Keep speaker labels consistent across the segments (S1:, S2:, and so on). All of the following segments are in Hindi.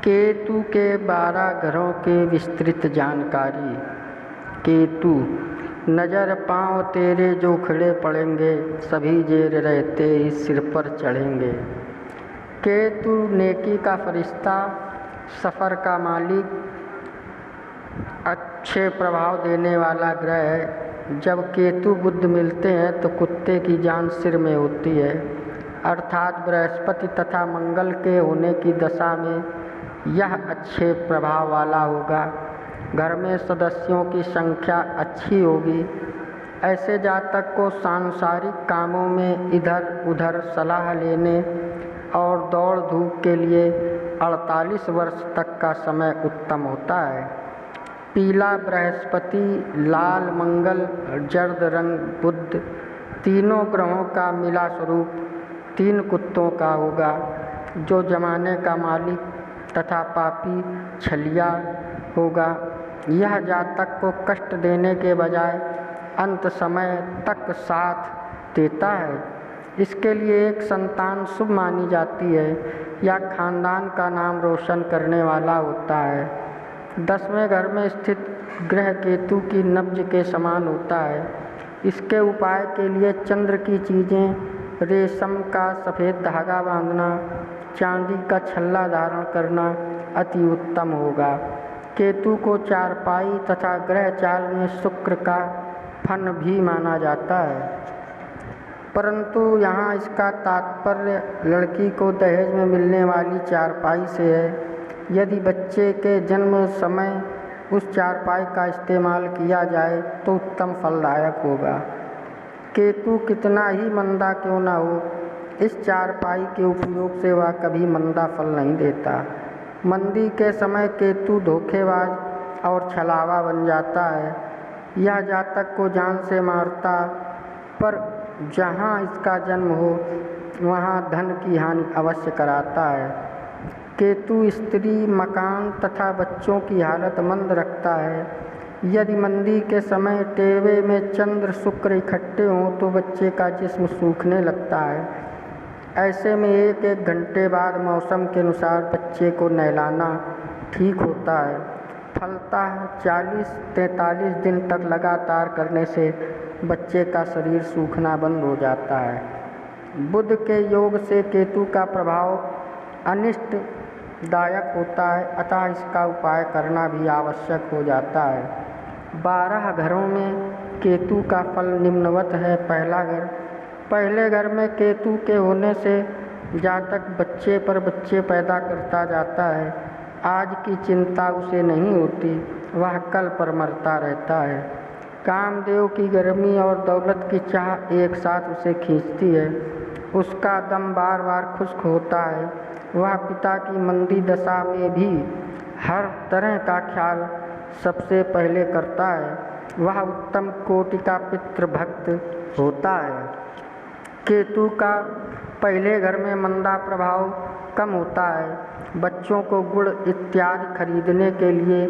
S1: केतु के 12 ग्रहों की विस्तृत जानकारी। केतु, नज़र पाँव तेरे जो खड़े पड़ेंगे, सभी जेर रहते ही सिर पर चढ़ेंगे। केतु नेकी का फरिश्ता, सफ़र का मालिक, अच्छे प्रभाव देने वाला ग्रह है। जब केतु बुध मिलते हैं तो कुत्ते की जान सिर में होती है, अर्थात बृहस्पति तथा मंगल के होने की दशा में यह अच्छे प्रभाव वाला होगा। घर में सदस्यों की संख्या अच्छी होगी। ऐसे जातक को सांसारिक कामों में इधर उधर सलाह लेने और दौड़ धूप के लिए 48 वर्ष तक का समय उत्तम होता है। पीला बृहस्पति, लाल मंगल, जर्द रंग बुध, तीनों ग्रहों का मिला स्वरूप 3 कुत्तों का होगा, जो जमाने का मालिक तथा पापी छलिया होगा। यह जातक को कष्ट देने के बजाय अंत समय तक साथ देता है। इसके लिए एक संतान शुभ मानी जाती है या खानदान का नाम रोशन करने वाला होता है। 10वें घर में स्थित ग्रह केतु की नब्ज के समान होता है। इसके उपाय के लिए चंद्र की चीज़ें, रेशम का सफ़ेद धागा बांधना, चांदी का छल्ला धारण करना अति उत्तम होगा। केतु को चारपाई तथा ग्रह चाल में शुक्र का फन भी माना जाता है, परंतु यहाँ इसका तात्पर्य लड़की को दहेज में मिलने वाली चारपाई से है। यदि बच्चे के जन्म समय उस चारपाई का इस्तेमाल किया जाए तो उत्तम फलदायक होगा। केतु कितना ही मंदा क्यों न हो, इस चारपाई के उपयोग से वह कभी मंदा फल नहीं देता। मंदी के समय केतु धोखेबाज और छलावा बन जाता है। यह जातक को जान से मारता, पर जहाँ इसका जन्म हो वहाँ धन की हानि अवश्य कराता है। केतु स्त्री, मकान तथा बच्चों की हालत मंद रखता है। यदि मंदी के समय टेवे में चंद्र शुक्र इकट्ठे हों तो बच्चे का जिस्म सूखने लगता है। ऐसे में 1-1 घंटे बाद मौसम के अनुसार बच्चे को नहलाना ठीक होता है। फलतः 40-43 दिन तक लगातार करने से बच्चे का शरीर सूखना बंद हो जाता है। बुध के योग से केतु का प्रभाव अनिष्टदायक होता है, अतः इसका उपाय करना भी आवश्यक हो जाता है। 12 घरों में केतु का फल निम्नवत है। पहला घर, पहले घर में केतु के होने से जातक बच्चे पर बच्चे पैदा करता जाता है। आज की चिंता उसे नहीं होती, वह कल पर मरता रहता है। कामदेव की गर्मी और दौलत की चाह एक साथ उसे खींचती है। उसका दम बार बार खुश्क होता है। वह पिता की मंदी दशा में भी हर तरह का ख्याल सबसे पहले करता है। वह उत्तम कोटि का पितृभक्त होता है। केतु का पहले घर में मंदा प्रभाव कम होता है। बच्चों को गुड़ इत्यादि खरीदने के लिए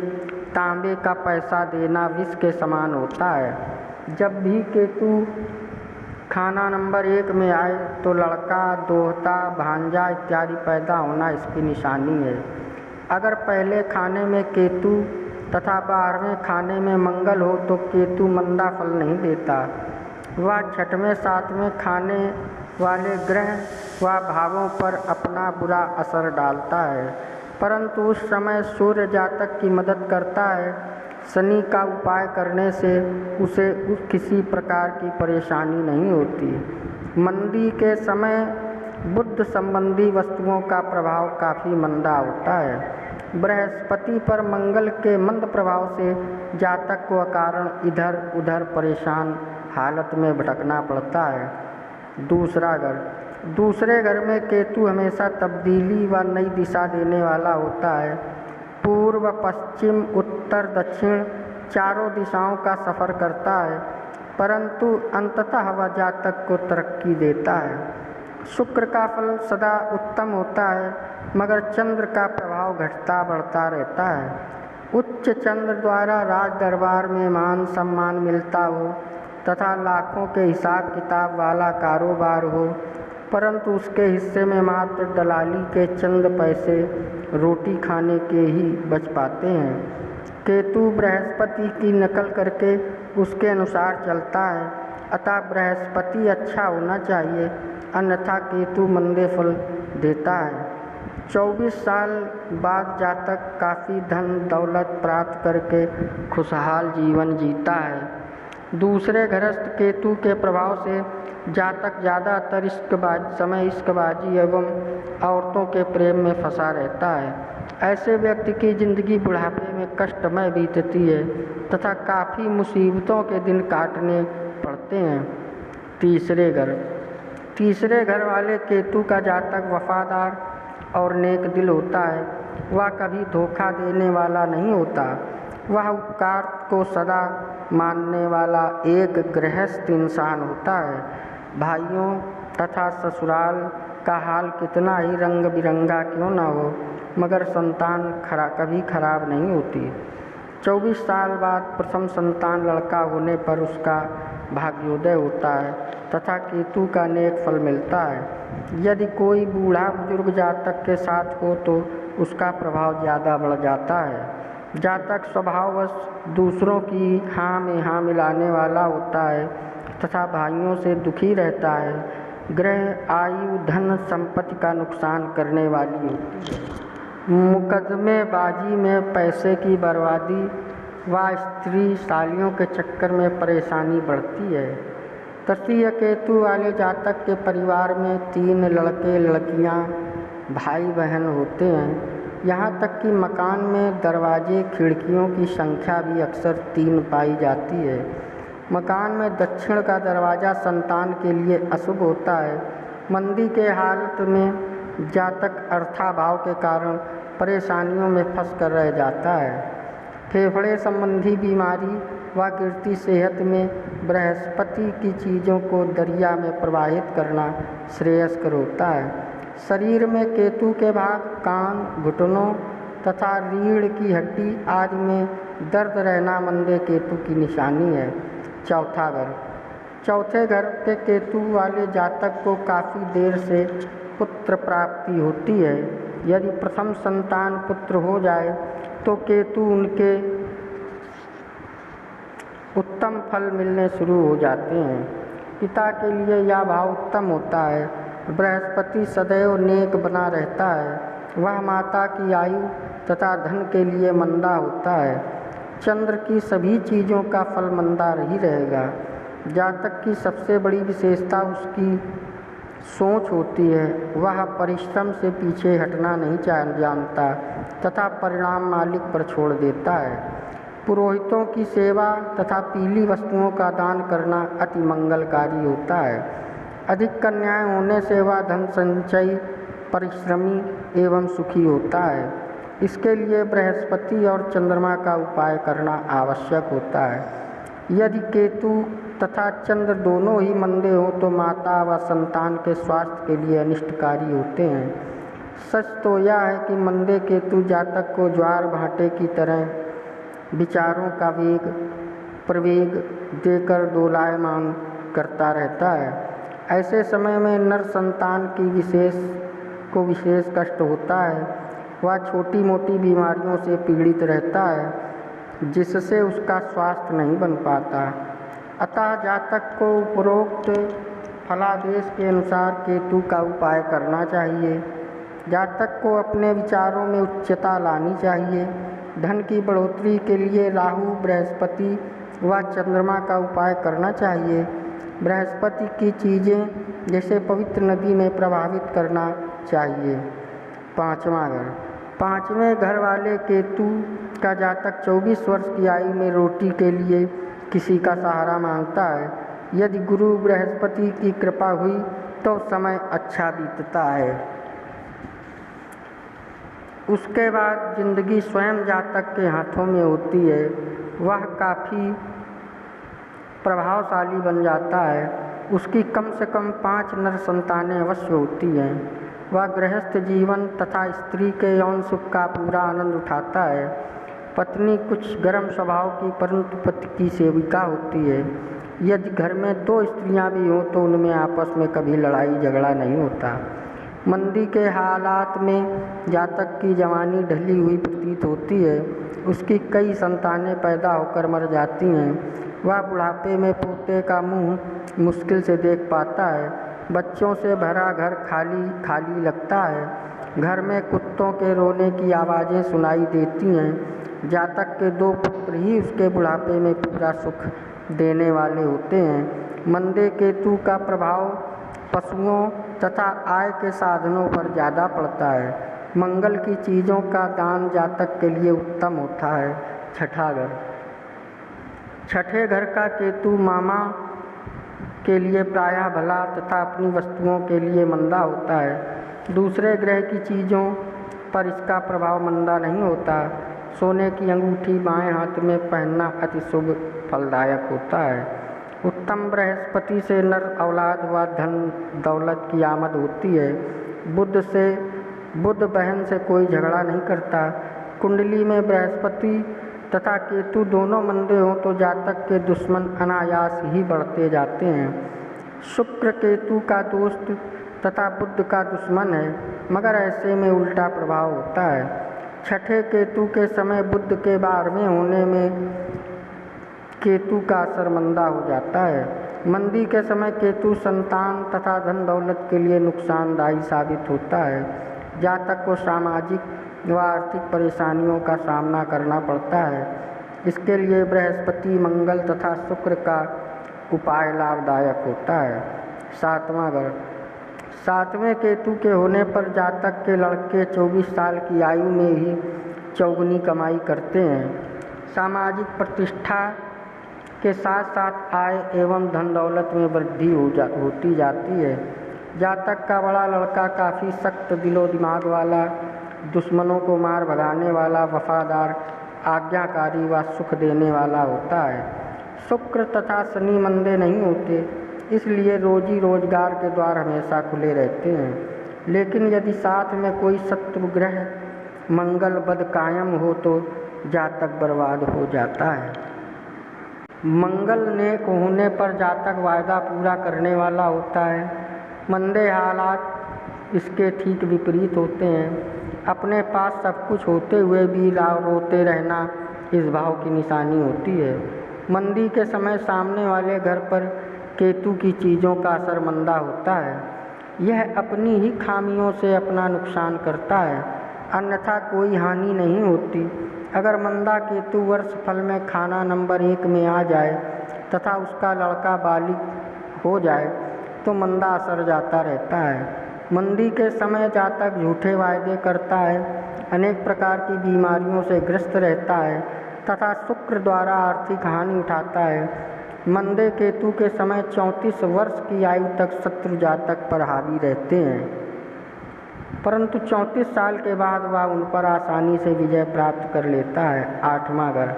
S1: तांबे का पैसा देना विष के समान होता है। जब भी केतु खाना नंबर 1 में आए तो लड़का, दोहता, भांजा इत्यादि पैदा होना इसकी निशानी है। अगर पहले खाने में केतु तथा 12वें खाने में मंगल हो तो केतु मंदा फल नहीं देता। वह 6वें 7वें खाने वाले ग्रह व भावों पर अपना बुरा असर डालता है, परंतु उस समय सूर्य जातक की मदद करता है। शनि का उपाय करने से उसे किसी प्रकार की परेशानी नहीं होती। मंदी के समय बुध संबंधी वस्तुओं का प्रभाव काफ़ी मंदा होता है। बृहस्पति पर मंगल के मंद प्रभाव से जातक को अकारण इधर उधर परेशान हालत में भटकना पड़ता है। दूसरा घर, दूसरे घर में केतु हमेशा तब्दीली व नई दिशा देने वाला होता है। पूर्व, पश्चिम, उत्तर, दक्षिण चारों दिशाओं का सफ़र करता है, परंतु अंततः वह जातक को तरक्की देता है। शुक्र का फल सदा उत्तम होता है, मगर चंद्र का प्रभाव घटता बढ़ता रहता है। उच्च चंद्र द्वारा राज दरबार में मान सम्मान मिलता हो तथा लाखों के हिसाब किताब वाला कारोबार हो परंतु उसके हिस्से में मात्र दलाली के चंद पैसे रोटी खाने के ही बच पाते हैं। केतु बृहस्पति की नकल करके उसके अनुसार चलता है, अतः बृहस्पति अच्छा होना चाहिए, अन्यथा केतु मंदे फल देता है। 24 साल बाद जातक काफ़ी धन दौलत प्राप्त करके खुशहाल जीवन जीता है। दूसरे घरस्थ केतु के प्रभाव से जातक ज़्यादातर इश्कबाजी एवं औरतों के प्रेम में फंसा रहता है। ऐसे व्यक्ति की जिंदगी बुढ़ापे में कष्टमय बीतती है तथा काफ़ी मुसीबतों के दिन काटने पड़ते हैं। तीसरे घर वाले केतु का जातक वफादार और नेक दिल होता है। वह कभी धोखा देने वाला नहीं होता। वह उपकार को सदा मानने वाला एक गृहस्थ इंसान होता है। भाइयों तथा ससुराल का हाल कितना ही रंग बिरंगा क्यों न हो, मगर संतान कभी खराब नहीं होती। 24 साल बाद प्रथम संतान लड़का होने पर उसका भाग्योदय होता है तथा केतु का नेक फल मिलता है। यदि कोई बूढ़ा बुजुर्ग जातक के साथ हो तो उसका प्रभाव ज़्यादा बढ़ जाता है। जातक स्वभाववश दूसरों की हाँ में हाँ मिलाने वाला होता है तथा भाइयों से दुखी रहता है। ग्रह आयु धन संपत्ति का नुकसान करने वाली होती है। मुकदमेबाजी में पैसे की बर्बादी व स्त्री सालियों के चक्कर में परेशानी बढ़ती है। तृतीय केतु वाले जातक के परिवार में 3 लड़के लड़कियां भाई बहन होते हैं। यहाँ तक कि मकान में दरवाजे खिड़कियों की संख्या भी अक्सर 3 पाई जाती है। मकान में दक्षिण का दरवाज़ा संतान के लिए अशुभ होता है। मंदी के हालत में जातक अर्थाभाव के कारण परेशानियों में फंस कर रह जाता है। फेफड़े संबंधी बीमारी व गिरती सेहत में बृहस्पति की चीज़ों को दरिया में प्रवाहित करना श्रेयस्कर होता है। शरीर में केतु के भाग कान, घुटनों तथा रीढ़ की हड्डी आदि में दर्द रहना मंदे केतु की निशानी है। चौथे घर के केतु वाले जातक को काफ़ी देर से पुत्र प्राप्ति होती है। यदि प्रथम संतान पुत्र हो जाए तो केतु उनके उत्तम फल मिलने शुरू हो जाते हैं। पिता के लिए यह भाव उत्तम होता है। बृहस्पति सदैव नेक बना रहता है। वह माता की आयु तथा धन के लिए मंदा होता है। चंद्र की सभी चीज़ों का फल मंदा ही रहेगा। जातक की सबसे बड़ी विशेषता उसकी सोच होती है। वह परिश्रम से पीछे हटना नहीं जानता तथा परिणाम मालिक पर छोड़ देता है। पुरोहितों की सेवा तथा पीली वस्तुओं का दान करना अति मंगलकारी होता है। अधिक कन्याएं होने से वह धन संचयी, परिश्रमी एवं सुखी होता है। इसके लिए बृहस्पति और चंद्रमा का उपाय करना आवश्यक होता है। यदि केतु तथा चंद्र दोनों ही मंदे हों तो माता व संतान के स्वास्थ्य के लिए अनिष्टकारी होते हैं। सच तो यह है कि मंदे केतु जातक को ज्वार भाटे की तरह विचारों का प्रवेग देकर दोलायमान करता रहता है। ऐसे समय में नर संतान की विशेष कष्ट होता है। वह छोटी मोटी बीमारियों से पीड़ित रहता है जिससे उसका स्वास्थ्य नहीं बन पाता। अतः जातक को उपरोक्त फलादेश के अनुसार केतु का उपाय करना चाहिए। जातक को अपने विचारों में उच्चता लानी चाहिए। धन की बढ़ोतरी के लिए राहु, बृहस्पति व चंद्रमा का उपाय करना चाहिए। बृहस्पति की चीज़ें जैसे पवित्र नदी में प्रभावित करना चाहिए। पाँचवें घर वाले केतु का जातक 24 वर्ष की आयु में रोटी के लिए किसी का सहारा मांगता है। यदि गुरु बृहस्पति की कृपा हुई तो समय अच्छा बीतता है। उसके बाद जिंदगी स्वयं जातक के हाथों में होती है। वह काफ़ी प्रभावशाली बन जाता है। उसकी कम से कम 5 नर संतानें अवश्य होती हैं। वह गृहस्थ जीवन तथा स्त्री के यौन सुख का पूरा आनंद उठाता है। पत्नी कुछ गर्म स्वभाव की परंतु पति की सेविका होती है। यदि घर में 2 स्त्रियां भी हों तो उनमें आपस में कभी लड़ाई झगड़ा नहीं होता। मंदी के हालात में जातक की जवानी ढली हुई प्रतीत होती है। उसकी कई संतानें पैदा होकर मर जाती हैं। वह बुढ़ापे में पोते का मुंह मुश्किल से देख पाता है। बच्चों से भरा घर खाली खाली लगता है। घर में कुत्तों के रोने की आवाज़ें सुनाई देती हैं। जातक के 2 पुत्र ही उसके बुढ़ापे में पूरा सुख देने वाले होते हैं। मंदे केतु का प्रभाव पशुओं तथा आय के साधनों पर ज़्यादा पड़ता है। मंगल की चीज़ों का दान जातक के लिए उत्तम होता है। छठा घर, छठे घर का केतु मामा के लिए प्रायः भला तथा अपनी वस्तुओं के लिए मंदा होता है। दूसरे ग्रह की चीज़ों पर इसका प्रभाव मंदा नहीं होता। सोने की अंगूठी बाएं हाथ में पहनना अति शुभ फलदायक होता है। उत्तम बृहस्पति से नर औलाद व धन दौलत की आमद होती है। बुध बहन से कोई झगड़ा नहीं करता। कुंडली में बृहस्पति तथा केतु दोनों मंदे हों तो जातक के दुश्मन अनायास ही बढ़ते जाते हैं। शुक्र केतु का दोस्त तथा बुध का दुश्मन है, मगर ऐसे में उल्टा प्रभाव होता है। छठे केतु के समय बुध के 12वें होने में केतु का असर मंदा हो जाता है। मंदी के समय केतु संतान तथा धन दौलत के लिए नुकसानदायी साबित होता है। जातक को सामाजिक व आर्थिक परेशानियों का सामना करना पड़ता है। इसके लिए बृहस्पति, मंगल तथा शुक्र का उपाय लाभदायक होता है। सातवां घर, 7वें केतु के होने पर जातक के लड़के 24 साल की आयु में ही चौगुनी कमाई करते हैं। सामाजिक प्रतिष्ठा के साथ साथ आय एवं धन दौलत में वृद्धि होती जाती है। जातक का बड़ा लड़का काफ़ी सख्त दिलो दिमाग वाला, दुश्मनों को मार भगाने वाला, वफादार, आज्ञाकारी व सुख देने वाला होता है। शुक्र तथा शनि मंदे नहीं होते, इसलिए रोजी रोजगार के द्वार हमेशा खुले रहते हैं। लेकिन यदि साथ में कोई शत्रु ग्रह मंगल बद कायम हो तो जातक बर्बाद हो जाता है। मंगल नेक होने पर जातक वायदा पूरा करने वाला होता है। मंदे हालात इसके ठीक विपरीत होते हैं। अपने पास सब कुछ होते हुए भी रोते रहना इस भाव की निशानी होती है। मंदी के समय सामने वाले घर पर केतु की चीज़ों का असर मंदा होता है। यह अपनी ही खामियों से अपना नुकसान करता है, अन्यथा कोई हानि नहीं होती। अगर मंदा केतु वर्ष फल में खाना नंबर 1 में आ जाए तथा उसका लड़का बालिग हो जाए तो मंदा असर जाता रहता है। मंदी के समय जातक झूठे वायदे करता है, अनेक प्रकार की बीमारियों से ग्रस्त रहता है तथा शुक्र द्वारा आर्थिक हानि उठाता है। मंदे केतु के समय 34 वर्ष की आयु तक शत्रु जातक पर हावी रहते हैं, परंतु 34 साल के बाद वह उन पर आसानी से विजय प्राप्त कर लेता है। 8वां घर,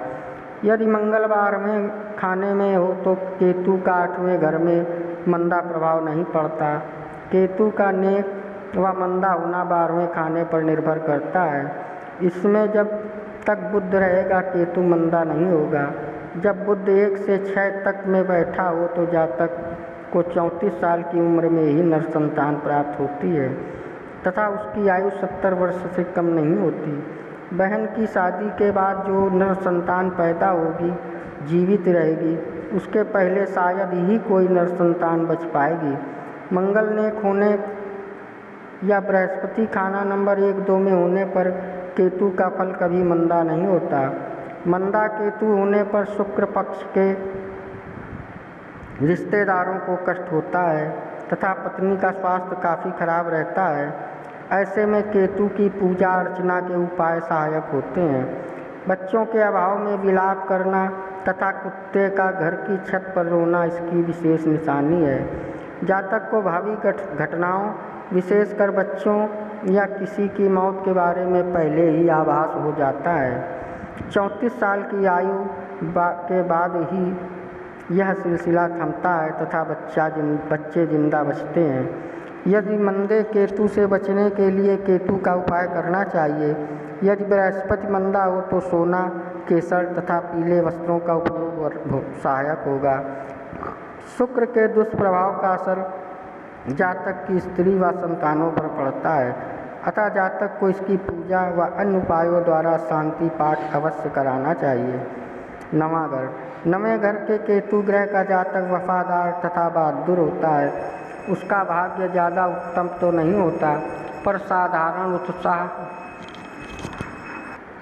S1: यदि मंगलवार में खाने में हो तो केतु का 8वें घर में मंदा प्रभाव नहीं पड़ता। केतु का नेक व मंदा होना 12वें खाने पर निर्भर करता है। इसमें जब तक बुध रहेगा केतु मंदा नहीं होगा। जब बुध 1 से 6 तक में बैठा हो तो जातक को 34 साल की उम्र में ही नर संतान प्राप्त होती है तथा उसकी आयु 70 वर्ष से कम नहीं होती। बहन की शादी के बाद जो नर संतान पैदा होगी जीवित रहेगी, उसके पहले शायद ही कोई नर संतान बच पाएगी। मंगल नेक होने या बृहस्पति खाना नंबर 1-2 में होने पर केतु का फल कभी मंदा नहीं होता। मंदा केतु होने पर शुक्र पक्ष के रिश्तेदारों को कष्ट होता है तथा पत्नी का स्वास्थ्य काफ़ी खराब रहता है। ऐसे में केतु की पूजा अर्चना के उपाय सहायक होते हैं। बच्चों के अभाव में विलाप करना तथा कुत्ते का घर की छत पर रोना इसकी विशेष निशानी है। जातक को भावी घटनाओं, विशेषकर बच्चों या किसी की मौत के बारे में पहले ही आभास हो जाता है। 34 साल की आयु के बाद ही यह सिलसिला थमता है तथा बच्चे जिंदा बचते हैं। यदि मंदे केतु से बचने के लिए केतु का उपाय करना चाहिए। यदि बृहस्पति मंदा हो तो सोना, केसर तथा पीले वस्त्रों का उपयोग सहायक होगा। शुक्र के दुष्प्रभाव का असर जातक की स्त्री व संतानों पर पड़ता है, अतः जातक को इसकी पूजा व अन्य उपायों द्वारा शांति पाठ अवश्य कराना चाहिए। नवां घर, नवें घर के केतु ग्रह का जातक वफादार तथा बहादुर होता है। उसका भाग्य ज़्यादा उत्तम तो नहीं होता, पर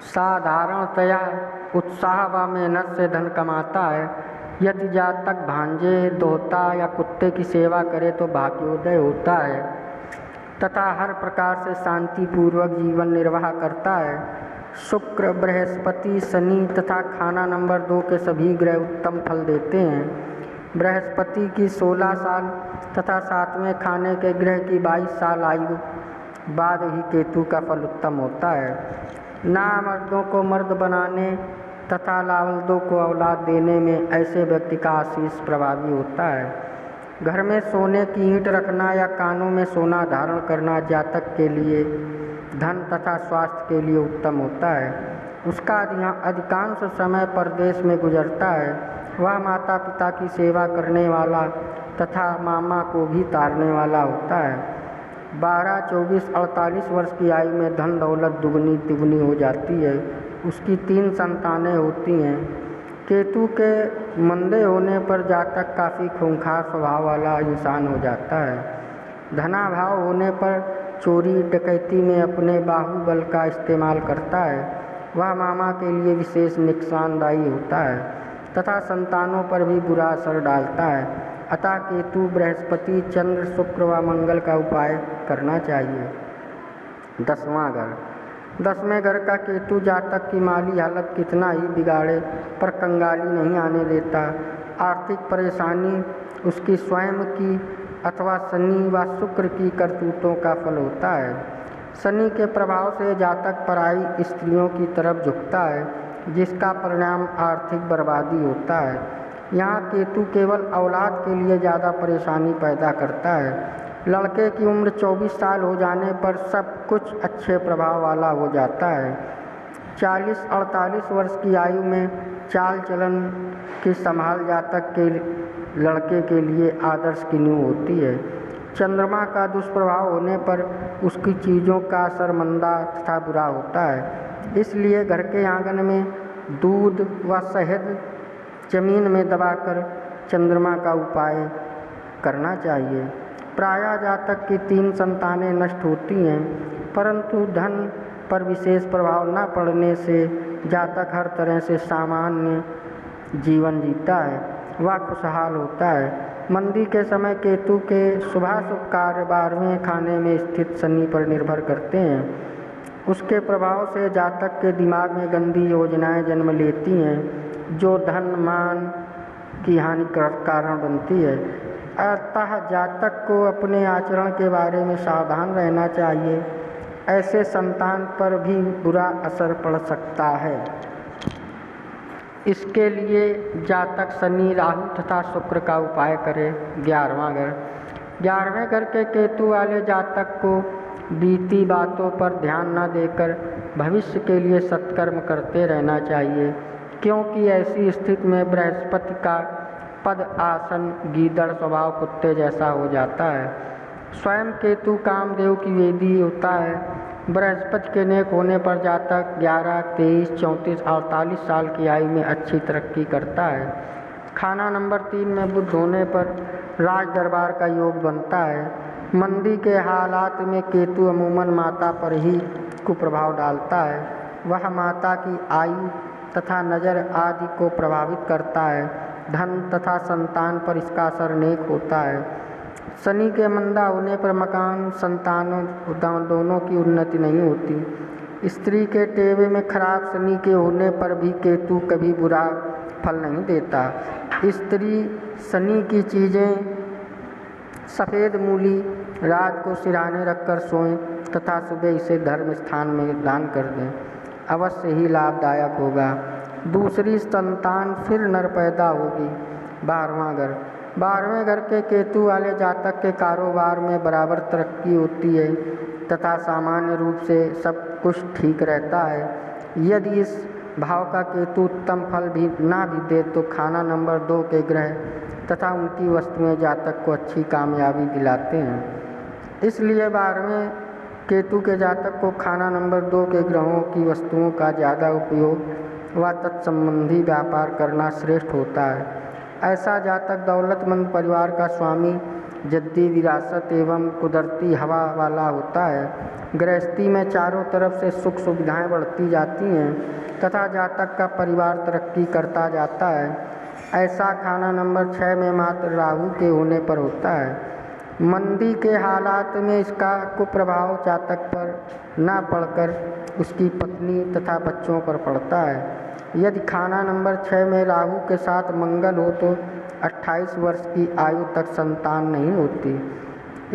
S1: साधारणतया उत्साह व मेहनत से धन कमाता है। यदि जातक भांजे, दोहता या कुत्ते की सेवा करे तो भाग्योदय होता है तथा हर प्रकार से शांतिपूर्वक जीवन निर्वाह करता है। शुक्र, बृहस्पति, शनि तथा खाना नंबर 2 के सभी ग्रह उत्तम फल देते हैं। बृहस्पति की 16 साल तथा 7वें खाने के ग्रह की 22 साल आयु बाद ही केतु का फल उत्तम होता है। नामर्दों को मर्द बनाने तथा लावल्दों को औलाद देने में ऐसे व्यक्ति का आशीष प्रभावी होता है। घर में सोने की ईंट रखना या कानों में सोना धारण करना जातक के लिए धन तथा स्वास्थ्य के लिए उत्तम होता है। उसका अधिकांश समय परदेश में गुजरता है। वह माता पिता की सेवा करने वाला तथा मामा को भी तारने वाला होता है। 12, 24, 48 वर्ष की आयु में धन दौलत दुगनी तिगुनी हो जाती है। उसकी 3 संतानें होती हैं। केतु के मंदे होने पर जातक काफ़ी खूंखार स्वभाव वाला इंसान हो जाता है। धनाभाव होने पर चोरी डकैती में अपने बाहुबल का इस्तेमाल करता है। वह मामा के लिए विशेष नुकसानदायी होता है तथा संतानों पर भी बुरा असर डालता है। अतः केतु, बृहस्पति, चंद्र, शुक्र व मंगल का उपाय करना चाहिए। 10वां घर, 10वें घर का केतु जातक की माली हालत कितना ही बिगाड़े पर कंगाली नहीं आने देता। आर्थिक परेशानी उसकी स्वयं की अथवा शनि व शुक्र की करतूतों का फल होता है। शनि के प्रभाव से जातक पराई स्त्रियों की तरफ झुकता है, जिसका परिणाम आर्थिक बर्बादी होता है। यहाँ केतु केवल औलाद के लिए ज़्यादा परेशानी पैदा करता है। लड़के की उम्र 24 साल हो जाने पर सब कुछ अच्छे प्रभाव वाला हो जाता है। 40-48 वर्ष की आयु में चाल चलन की संभाल जातक के लड़के के लिए आदर्श की नींव होती है। चंद्रमा का दुष्प्रभाव होने पर उसकी चीज़ों का असर मंदा तथा बुरा होता है। इसलिए घर के आंगन में दूध व शहद जमीन में दबाकर चंद्रमा का उपाय करना चाहिए। प्रायः जातक की 3 संतानें नष्ट होती हैं, परंतु धन पर विशेष प्रभाव न पड़ने से जातक हर तरह से सामान्य जीवन जीता है, वह खुशहाल होता है। मंदी के समय केतु के शुभाशुभ कार्य 12वें खाने में स्थित शनि पर निर्भर करते हैं। उसके प्रभाव से जातक के दिमाग में गंदी योजनाएं जन्म लेती हैं, जो धन मान की हानि का कारण बनती है। अतः जातक को अपने आचरण के बारे में सावधान रहना चाहिए। ऐसे संतान पर भी बुरा असर पड़ सकता है। इसके लिए जातक शनि, राहु तथा शुक्र का उपाय करे। 11वां घर, 11वें घर के केतु वाले जातक को बीती बातों पर ध्यान न देकर भविष्य के लिए सत्कर्म करते रहना चाहिए, क्योंकि ऐसी स्थिति में बृहस्पति का पद आसन गीदड़ स्वभाव कुत्ते जैसा हो जाता है। स्वयं केतु कामदेव की वेदी होता है। बृहस्पति के नेक होने पर जातक 11, 23, 34, 48 साल की आयु में अच्छी तरक्की करता है। खाना नंबर 3 में बुध होने पर राज दरबार का योग बनता है। मंदी के हालात में केतु अमूमन माता पर ही कुप्रभाव डालता है। वह माता की आयु तथा नज़र आदि को प्रभावित करता है। धन तथा संतान पर इसका असर नेक होता है। शनि के मंदा होने पर मकान, संतानों दोनों की उन्नति नहीं होती। स्त्री के टेवे में खराब शनि के होने पर भी केतु कभी बुरा फल नहीं देता। स्त्री शनि की चीज़ें सफ़ेद मूली रात को सिरहाने रखकर सोएं तथा सुबह इसे धर्म स्थान में दान कर दें, अवश्य ही लाभदायक होगा। दूसरी संतान फिर नर पैदा होगी। 12वां घर, 12वें घर के केतु वाले जातक के कारोबार में बराबर तरक्की होती है तथा सामान्य रूप से सब कुछ ठीक रहता है। यदि इस भाव का केतु उत्तम फल भी ना भी दे तो खाना नंबर 2 के ग्रह तथा उनकी वस्तुएं जातक को अच्छी कामयाबी दिलाते हैं। इसलिए 12वें केतु के जातक को खाना नंबर 2 के ग्रहों की वस्तुओं का ज़्यादा उपयोग व तत्संबंधी व्यापार करना श्रेष्ठ होता है। ऐसा जातक दौलतमंद परिवार का स्वामी, जद्दी विरासत एवं कुदरती हवा वाला होता है। गृहस्थी में चारों तरफ से सुख सुविधाएं बढ़ती जाती हैं तथा जातक का परिवार तरक्की करता जाता है। ऐसा खाना नंबर 6 में मात्र राहु के होने पर होता है। मंदी के हालात में इसका कुप्रभाव जातक पर न पड़कर उसकी पत्नी तथा बच्चों पर पड़ता है। यदि खाना नंबर 6 में राहु के साथ मंगल हो तो 28 वर्ष की आयु तक संतान नहीं होती।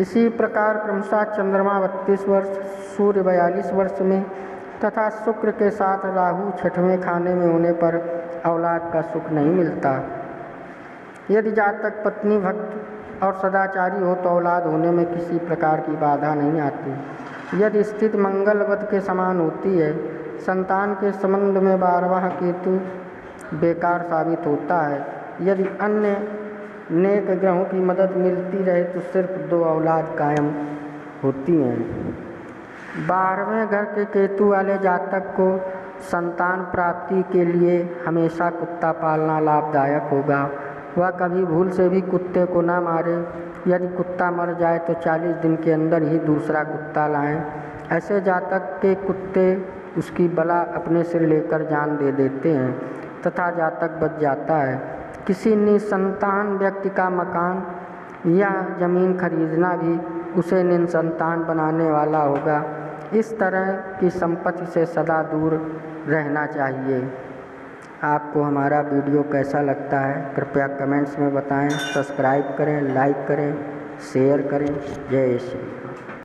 S1: इसी प्रकार क्रमशः चंद्रमा 32 वर्ष, सूर्य 42 वर्ष में तथा शुक्र के साथ राहु 6वें खाने में होने पर औलाद का सुख नहीं मिलता। यदि जातक पत्नी भक्त और सदाचारी हो तो औलाद होने में किसी प्रकार की बाधा नहीं आती। यदि स्थिति मंगलवत के समान होती है, संतान के संबंध में 12वां केतु बेकार साबित होता है। यदि अन्य नेक ग्रहों की मदद मिलती रहे तो सिर्फ 2 औलाद कायम होती हैं। 12वें घर के केतु वाले जातक को संतान प्राप्ति के लिए हमेशा कुत्ता पालना लाभदायक होगा। वह कभी भूल से भी कुत्ते को न मारे। यदि कुत्ता मर जाए तो 40 दिन के अंदर ही दूसरा कुत्ता लाएं। ऐसे जातक के कुत्ते उसकी बला अपने सिर लेकर जान दे देते हैं तथा जातक बच जाता है। किसी निसंतान व्यक्ति का मकान या ज़मीन खरीदना भी उसे निसंतान बनाने वाला होगा। इस तरह की संपत्ति से सदा दूर रहना चाहिए। आपको हमारा वीडियो कैसा लगता है कृपया कमेंट्स में बताएं। सब्सक्राइब करें, लाइक करें, शेयर करें। जय श्री।